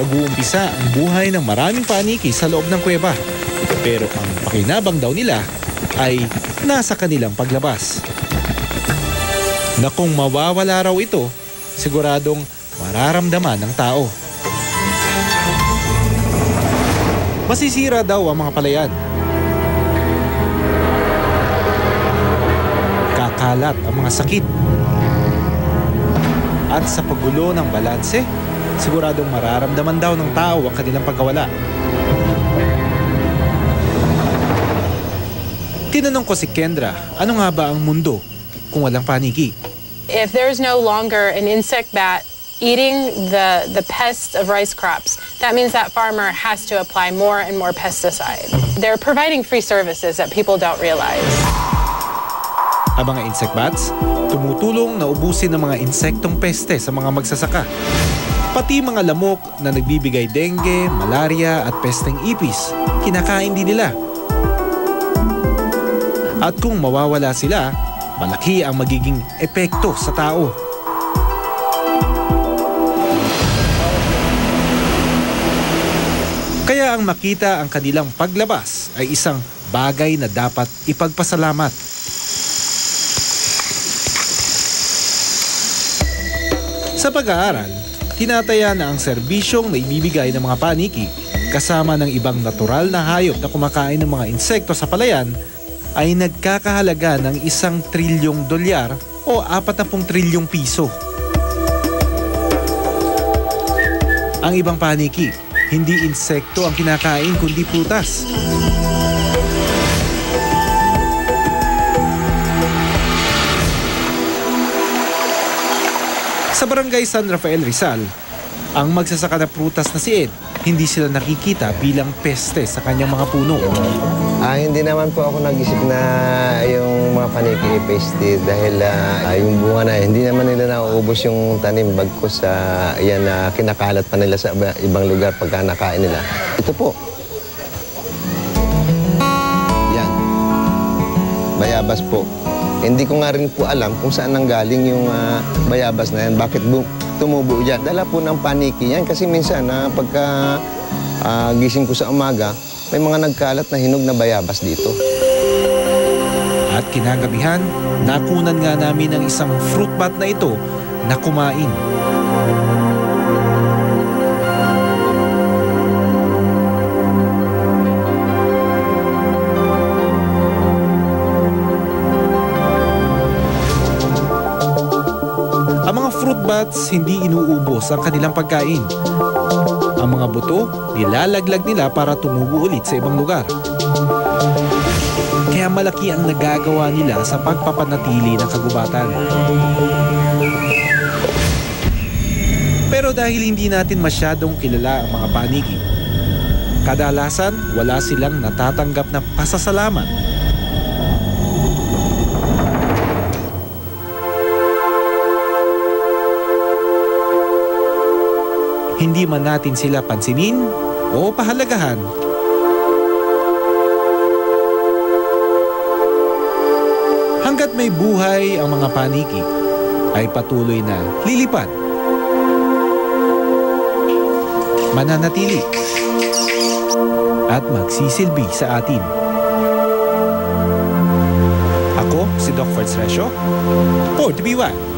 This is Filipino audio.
nag-uumpisa ang buhay ng maraming paniki sa loob ng kuweba. Pero ang pakinabang daw nila ay nasa kanilang paglabas. Na kung mawawala raw ito, siguradong mararamdaman ng tao. Masisira daw ang mga palayan. Kakalat ang mga sakit. At sa paggulo ng balanse, siguradong mararamdaman daw ng tao ang kanilang pagkawala. Tinanong ko si Kendra, ano nga ba ang mundo kung walang paniki? If there's no longer an insect bat eating the pests of rice crops, that means that farmer has to apply more and more pesticide. They're providing free services that people don't realize. Ang mga insect bats, tumutulong na ubusin ng mga insektong peste sa mga magsasaka. Pati mga lamok na nagbibigay dengue, malaria at pesteng ipis, kinakain din nila. At kung mawawala sila, malaki ang magiging epekto sa tao. Kaya ang makita ang kanilang paglabas ay isang bagay na dapat ipagpasalamat. Sa pag-aaral, tinataya na ang serbisyong na ibibigay ng mga paniki kasama ng ibang natural na hayop na kumakain ng mga insekto sa palayan ay nagkakahalaga ng 1 trilyong dolyar o 40 trilyong piso. Ang ibang paniki, hindi insekto ang kinakain kundi prutas. Sa barangay San Rafael, Rizal, ang magsasaka na prutas na si Ed, hindi sila nakikita bilang peste sa kanyang mga puno. Hindi naman po ako nag-isip na yung mga paniki peste dahil yung bunga na hindi naman nila nauubos yung tanim bagkus yan na kinakalat pa nila sa ibang lugar pagka nakain nila. Ito po. Yan. Bayabas po. Hindi ko nga rin po alam kung saan nanggaling yung bayabas na yan. Bakit tumubo dyan? Dala po ng paniki yan kasi minsan pagka gising ko sa umaga, may mga nagkalat na hinog na bayabas dito. At kinagabihan, nakunan nga namin ang isang fruit bat na ito na kumain. Ang mga fruit bats hindi inuubos ang kanilang pagkain. Ang mga buto, nilalaglag nila para tumubo ulit sa ibang lugar. Kaya malaki ang nagagawa nila sa pagpapanatili ng kagubatan. Pero dahil hindi natin masyadong kilala ang mga paniki, kadalasan wala silang natatanggap na pasasalamat. Hindi man natin sila pansinin o pahalagahan. Hanggat may buhay ang mga paniki, ay patuloy na lilipad, mananatili, at magsisilbi sa atin. Ako si Doc Fertz Resio for TVY.